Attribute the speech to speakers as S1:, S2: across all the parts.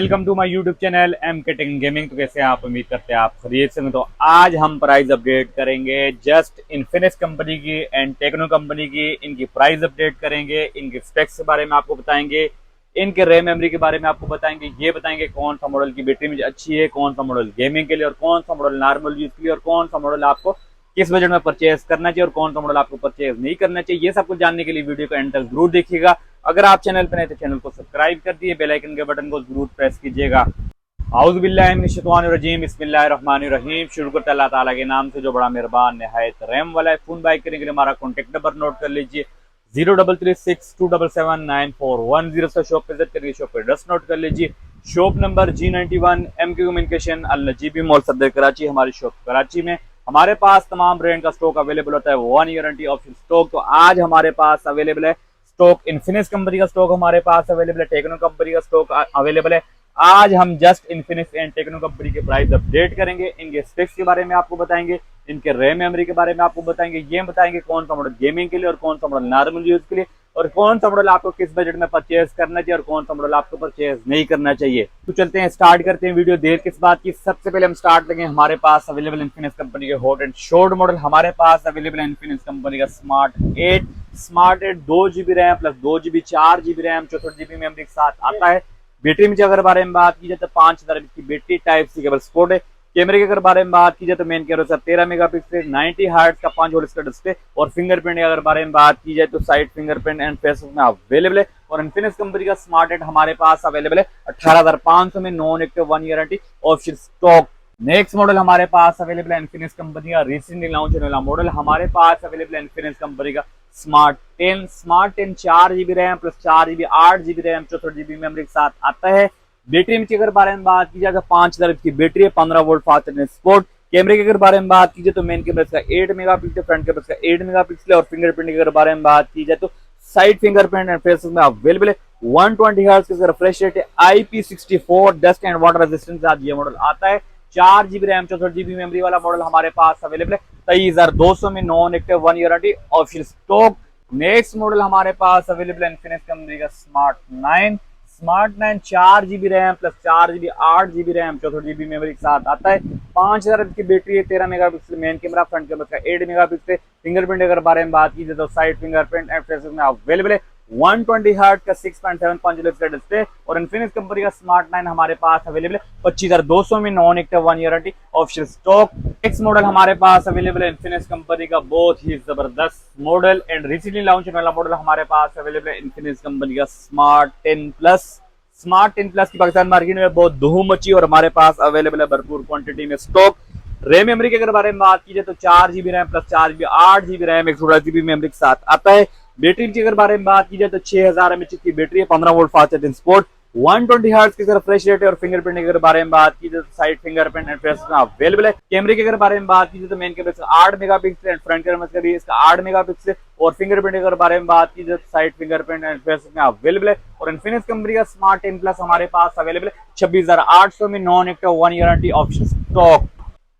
S1: Welcome to my YouTube channel M K tech gaming. तो कैसे हैं आप? उम्मीद करते हैं आप खरीद से। तो आज हम प्राइस अपडेट करेंगे जस्ट इन्फिनिक्स कंपनी की एंड टेक्नो कंपनी की। इनकी प्राइस अपडेट करेंगे, इनके स्पेक्स के बारे में आपको बताएंगे, इनके रैम मेमोरी के बारे में आपको बताएंगे, ये बताएंगे कौन सा मॉडल की बैटरी मुझे अच्छी है, कौन सा मॉडल गेमिंग के लिए और कौन सा मॉडल नॉर्मल यूज के लिए और कौन सा मॉडल आपको किस बजट में परचेज करना चाहिए और कौन सा मॉडल आपको परचेज नहीं करना चाहिए। ये सब कुछ जानने के लिए वीडियो को एंड तक जरूर देखिएगा। अगर आप चैनल पर नए तो चैनल को सब्सक्राइब कर दिए, बेल आइकन के बटन को जरूर प्रेस कीजिएगा। औज़ुबिल्लाहिमिनश्शैतानिर्रजीम, बिस्मिल्लाहिर्रहमानिर्रहीम। शुरू करते अल्लाह ताला के नाम से जो बड़ा मेहरबान निहायत रहम वाला है। फोन बाय करने के लिए हमारा कॉन्टैक्ट नंबर नोट कर लीजिए 0336277941 से शॉप पे विजिट करके शॉप पे एड्रेस नोट कर लीजिए। Shop number G91 MQ communication Al Najibi mall Saddar Karachi, हमारी शॉप कराची में। हमारे पास तमाम ब्रांड का स्टॉक अवेलेबल होता है, 1 ईयर गारंटी ऑप्शन स्टॉक। तो आज हमारे पास अवेलेबल है स्टॉक इन्फिनिक्स कंपनी का स्टॉक हमारे पास अवेलेबल है, टेक्नो कंपनी का स्टॉक अवेलेबल है। आज हम just Infinix and Tecno company के प्राइस अपडेट करेंगे, इनके स्पेक्स के बारे में आपको बताएंगे, इनके रैम मेमोरी के बारे में आपको बताएंगे, ये बताएंगे कौन सा मॉडल गेमिंग के लिए और कौन सा मॉडल नॉर्मल यूज के लिए और कौन सा मॉडल आपको किस बजट में परचेज करना चाहिए और कौन सा मॉडल आपको परचेज नहीं करना चाहिए। तो चलते हैं, स्टार्ट करते हैं वीडियो देर किस बात की। सबसे पहले हम स्टार्ट लगे हमारे पास अवेलेबल इन्फिनिक्स कंपनी के हॉट एंड शॉर्ट मॉडल। हमारे पास अवेलेबल है इन्फिनिक्स कंपनी का smart 8 2 GB RAM plus 2 GB 4 GB RAM 64 GB memory के साथ आता है। बैटरी में अगर बारे में बात की जाए तो 5000 की battery, type C cable support है। कैमरे की अगर बारे में बात की जाए तो मेन कैमरा 13 मेगापिक्सल 90 हर्ट्ज का 5 वोल्ट का डिस्प्ले और फिंगरप्रिंट की अगर बारे में बात की जाए तो साइड फिंगरप्रिंट एंड फेस में अवेलेबल है। और इन्फिनिक्स कंपनी का स्मार्ट 8 हमारे पास अवेलेबल है 18500 में, non active 1 year guarantee option stock. Next model हमारे पास अवेलेबल है इन्फिनिक्स कंपनी का रिसेंटली लॉन्च होने वाला मॉडल हमारे पास अवेलेबल है इन्फिनिक्स कंपनी का smart 10 4 GB RAM plus 4 GB 8 GB RAM 64 GB memory के साथ आता है। बैटरी में अगर बारे में बात की जाए तो 5000 की बैटरी है, 15 वोल्ट फास्ट चार्जिंग सपोर्ट। कैमरे की अगर बारे में बात की जाए तो मेन कैमरा का 8 मेगापिक्सल, फ्रंट कैमरा का 8 मेगापिक्सल और फिंगरप्रिंट की अगर बारे में बात की जाए तो साइड फिंगरप्रिंट एंड फेस में अवेलेबल है। 120 हर्ट्ज का रिफ्रेश रेट है, IP64 dust and water resistance आज ये मॉडल आता है। 4 GB रैम 64 GB मेमोरी वाला मॉडल हमारे पास अवेलेबल है 23200 में, non active 1 year guarantee option stock. Next model हमारे पास अवेलेबल है इन्फिनिक्स कंपनी का smart 9 4 GB RAM plus 4 GB 8 GB RAM 64 GB memory के साथ आता है। 5000 की बैटरी है, 13 megapixel main camera, front camera का 8 मेगापिक्सल। फिंगरप्रिंट अगर बारे में बात की जाए तो साइड फिंगरप्रिंट एंड फेस में अवेलेबल है। 120 हर्ट्ज का 6.75 का डिस्प्ले और इन्फिनिक्स कंपनी का स्मार्ट 9 हमारे पास अवेलेबल है 25200 में, non active 1 year guarantee option stock. Next model हमारे पास अवेलेबल है इन्फिनिक्स कंपनी का बहुत ही जबरदस्त मॉडल एंड रिसेंटली लॉन्च होने वाला मॉडल हमारे पास अवेलेबल है इन्फिनिक्स कंपनी का स्मार्ट 10 प्लस की पाकिस्तान मार्केट में बहुत धूम मची और हमारे पास अवेलेबल है भरपूर क्वांटिटी में स्टॉक। रैम मेमोरी की अगर बारे में बात की जाए तो 4 GB RAM plus 4 GB 8 GB RAM 128 GB memory के साथ आता है। बैटरी की अगर बारे में बात की जाए तो 6000 mAh की बैटरी है, 15 volt fast charging support. 120 hertz की रिफ्रेश रेट है और फिंगरप्रिंट की अगर बारे में बात की जाए तो साइड फिंगरप्रिंट एंड फेस में अवेलेबल है। कैमरे की अगर बारे में बात की जाए तो मेन कैमरा का 8 मेगापिक्सल एंड फ्रंट कैमरा का भी इसका 8 मेगापिक्सल और फिंगरप्रिंट की अगर बारे में बात की जाए तो साइड फिंगरप्रिंट एंड फेस में अवेलेबल है। और इन्फिनिक्स कंपनी का स्मार्ट 10 प्लस हमारे पास अवेलेबल है 26800 में, non active 1 year guarantee option stock.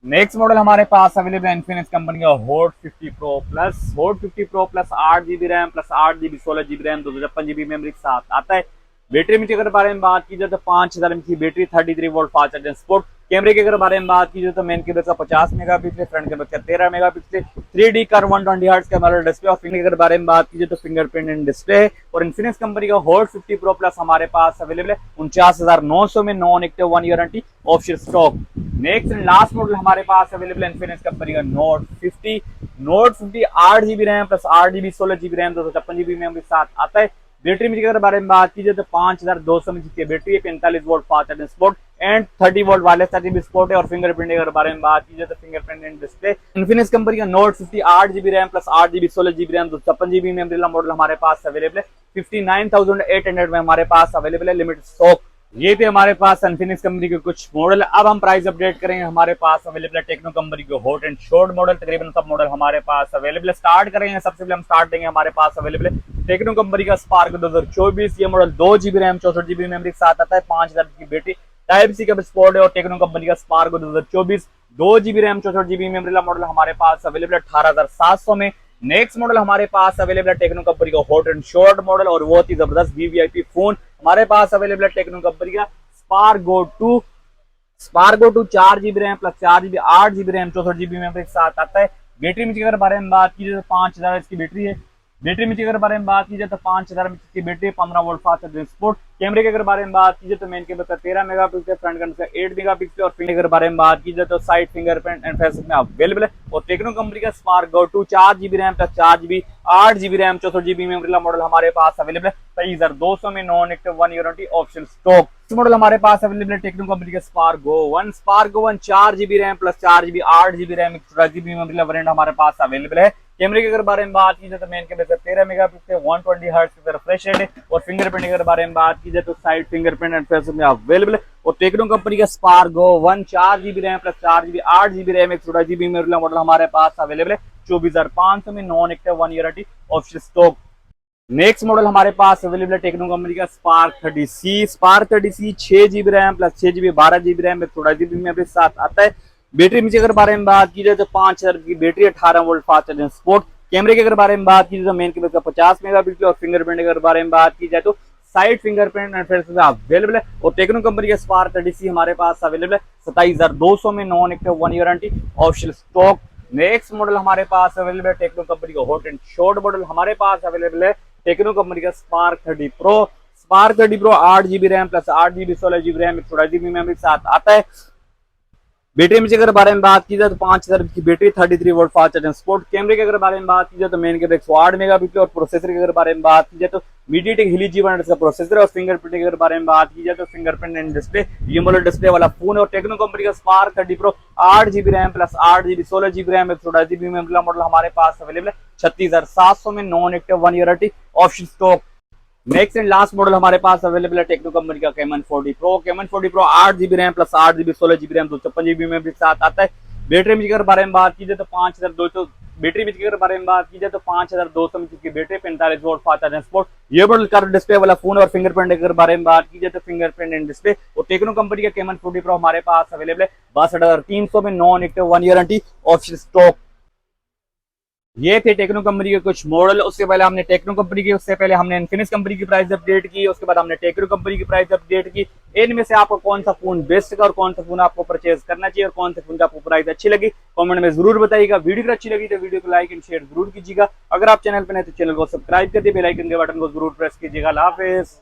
S1: Next model हमारे पास अवेलेबल है इन्फिनिक्स कंपनी का hot 50 pro plus 8 GB RAM plus 8 GB 16 GB RAM 256 GB memory के साथ आता है। बैटरी में अगर बारे में बात की जाए तो 5000 mAh की battery, 33 volt fast charging support. कैमरे के अगर बारे में बात की जाए तो मेन कैमरा का 50 मेगापिक्सल, फ्रंट कैमरा का 13 मेगापिक्सल, 3D का 120 हर्ट्ज का कैमरा डिस्प्ले और फिंगर के अगर बारे में बात की जाए तो फिंगरप्रिंट एंड डिस्प्ले है। और इन्फिनिक्स कंपनी का हॉट 50 प्रो प्लस हमारे पास अवेलेबल है 49900 में, non active 1 year guarantee option stock. Next and last model हमारे पास अवेलेबल है इन्फिनिक्स कंपनी का note 50 8 GB RAM plus 8 GB 16 GB RAM 256 GB memory के साथ आता है। बैटरी में अगर बारे में बात की जाए तो 5200 mAh की बैटरी है, 45 volt fast charging support and 30 volt wireless charging support है। और फिंगरप्रिंट अगर बारे में बात की जाए तो fingerprint and display. Infinix company का note 50 8 GB RAM plus 8 GB 16 GB RAM 256 GB memory वाला मॉडल हमारे पास अवेलेबल है 59800 में हमारे पास अवेलेबल है, लिमिटेड स्टॉक। ये थे हमारे पास इन्फिनिक्स कंपनी के कुछ मॉडल। अब हम प्राइस अपडेट करेंगे। हमारे पास अवेलेबल है टेक्नो कंपनी के हॉट एंड शॉर्ट मॉडल, तकरीबन सब मॉडल हमारे पास अवेलेबल है। स्टार्ट करेंगे, सबसे पहले हम स्टार्ट देंगे हमारे पास अवेलेबल है टेक्नो कंपनी का स्पार्क 2024। ये model 2 GB RAM 64 GB memory के साथ आता है, 5000 की बैटरी, टाइप सी का सपोर्ट है। और टेक्नो कंपनी का spark 2024 2 GB RAM 64 GB memory वाला मॉडल हमारे पास अवेलेबल है 18700 में। नेक्स्ट मॉडल हमारे पास अवेलेबल है टेक्नो कंपनी का हॉट एंड शॉर्ट मॉडल और बहुत ही जबरदस्त वीवीआईपी फोन हमारे पास अवेलेबल है टेक्नो कंपनी का स्पार्गो 4 GB RAM plus 4 GB 8 GB RAM 64 GB memory के साथ आता है। बैटरी में अगर बारे में बात कीजिए तो 5000 इसकी बैटरी है। बैटरी में अगर बारे में बात कीजिए तो 5000 की battery, 15 volt fast charging support. कैमरे के अगर बारे में बात कीजिए तो मेन कैमरा का 13 मेगापिक्सल, फ्रंट कैमरा का 8 मेगापिक्सल और फिंगर के बारे में बात कीजिए तो साइड फिंगरप्रिंट एंड फेस में अवेलेबल है। और टेक्नो कंपनी का स्पार्गो 4 GB RAM plus 4 GB 8 GB RAM 64 GB memory का मॉडल हमारे पास अवेलेबल है 23200 में, non active 1 year warranty option stock. Model हमारे पास अवेलेबल है टेक्नो कंपनी का स्पार्गो 1 4 GB RAM plus 4 GB 8 GB RAM 128 GB memory का वेरिएंट हमारे पास अवेलेबल है। कैमरे के अगर बारे में बात कीजिए तो मेन कैमरा 13 मेगापिक्सल 120 हर्ट्ज की रिफ्रेश रेट है। और फिंगरप्रिंट के अगर बारे में बात कीजिए तो साइड फिंगरप्रिंट एंड फेस में अवेलेबल है। और टेक्नो कंपनी का स्पार्गो 4 GB RAM plus 4 GB 8 GB RAM 128 GB memory का मॉडल हमारे पास अवेलेबल है 24500 में, non active 1 year warranty option stock. Next model हमारे पास अवेलेबल है टेक्नो कंपनी का spark 30C 6 GB RAM plus 6 GB 12 GB RAM 128 GB memory के साथ आता है। बैटरी में अगर बारे में बात की जाए तो 5000 की battery, 18 volt fast charging support. कैमरे के अगर बारे में बात की जाए तो मेन कैमरा का 50 मेगापिक्सल और फिंगरप्रिंट के अगर बारे में बात की जाए तो साइड फिंगरप्रिंट एंड फेस में अवेलेबल है। और टेक्नो कंपनी का स्पार्क 30C हमारे पास अवेलेबल है 27200 में, non active 1 year warranty option stock. Next model हमारे पास अवेलेबल है टेक्नो कंपनी का हॉट एंड शॉर्ट मॉडल हमारे पास अवेलेबल है टेक्नो कंपनी का Spark 30 Pro 8 GB RAM plus 8 GB 16 GB RAM 128 GB memory के साथ आता है। बैटरी में अगर बारे में बात की जाए तो 5000 की battery, 33 volt fast charging support. कैमरे के अगर बारे में बात की जाए तो मेन कैमरा 108 मेगापिक्सल और प्रोसेसर के अगर बारे में बात की जाए तो मीडियाटेक हीलियो G100 का प्रोसेसर। और फिंगरप्रिंट के अगर बारे में बात की जाए तो fingerprint and display AMOLED display वाला फोन है। और टेक्नो कंपनी का Spark 30 Pro 8 GB RAM plus 8 GB 16 GB RAM 128 GB memory का मॉडल हमारे पास अवेलेबल है 36700 में, non active 1 year warranty option stock. Next and last model हमारे पास अवेलेबल है टेक्नो कंपनी का Camon 40 Pro 8 GB RAM plus 8 GB 16 GB RAM 256 GB memory के साथ आता है। बैटरी में अगर बारे में बात की जाए तो 5200 बैटरी में अगर बारे में बात की जाए तो 5200 की battery, 45 volt fast charging support. ये मॉडल कर्व डिस्प्ले वाला फोन और फिंगरप्रिंट अगर बारे में बात की जाए तो फिंगरप्रिंट एंड डिस्प्ले। और टेक्नो कंपनी का कैमन 40 प्रो हमारे पास अवेलेबल है 62300 में, non active 1 year warranty option stock. ये थे टेक्नो कंपनी के कुछ मॉडल। उससे पहले हमने इन्फिनिक्स कंपनी की प्राइस अपडेट की, उसके बाद हमने टेक्नो कंपनी की प्राइस अपडेट की। इनमें से आपको कौन सा फोन बेस्ट का और कौन सा फोन आपको परचेज करना चाहिए और कौन सा फोन आपको प्राइस अच्छी लगी कमेंट में जरूर बताइएगा। वीडियो अच्छी लगी तो वीडियो को लाइक एंड शेयर जरूर कीजिएगा। अगर आप चैनल पर नए तो चैनल को सब्सक्राइब करके बेल आइकन के बटन को जरूर प्रेस कीजिएगा। अल्लाह हाफिज़।